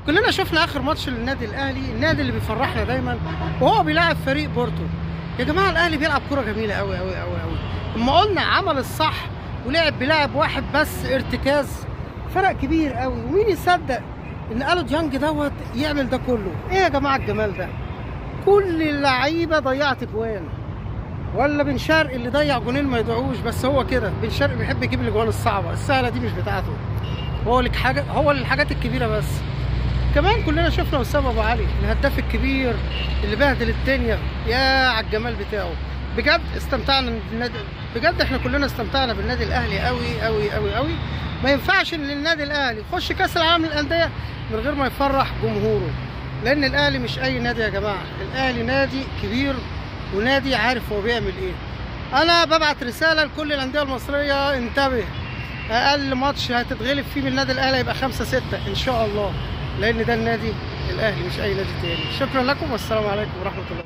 كلنا شفنا اخر ماتش للنادي الاهلي، النادي اللي بيفرحنا دايما وهو بيلاعب فريق بورتو. يا جماعه الاهلي بيلعب كوره جميله قوي قوي قوي قوي. اما قلنا عمل الصح ولعب بلاعب واحد بس ارتكاز، فرق كبير قوي. ومين يصدق ان الو ديانج دوت يعمل ده كله؟ ايه يا جماعه الجمال ده؟ كل اللعيبه ضيعت جوان، ولا بن شرقي اللي ضيع جونين ما يضيعوش، بس هو كده بن شرقي بيحب يجيب الاجوان الصعبه، السهله دي مش بتاعته. هو للحاجات الكبيره بس. كمان كلنا شفنا اسامه ابو علي الهداف الكبير اللي بهدل الدنيا، يا على الجمال بتاعه. بجد استمتعنا بالنادي، بجد احنا كلنا استمتعنا بالنادي الاهلي قوي قوي قوي قوي. ما ينفعش ان النادي الاهلي يخش كاس العالم للانديه من غير ما يفرح جمهوره، لان الاهلي مش اي نادي يا جماعه، الاهلي نادي كبير ونادي عارف هو بيعمل ايه. انا ببعت رساله لكل الانديه المصريه، انتبه، اقل ماتش هتتغلب فيه من النادي الاهلي يبقى 5-6 ان شاء الله، لان ده النادي الاهلي مش اي نادي تاني. شكرا لكم والسلام عليكم ورحمه الله.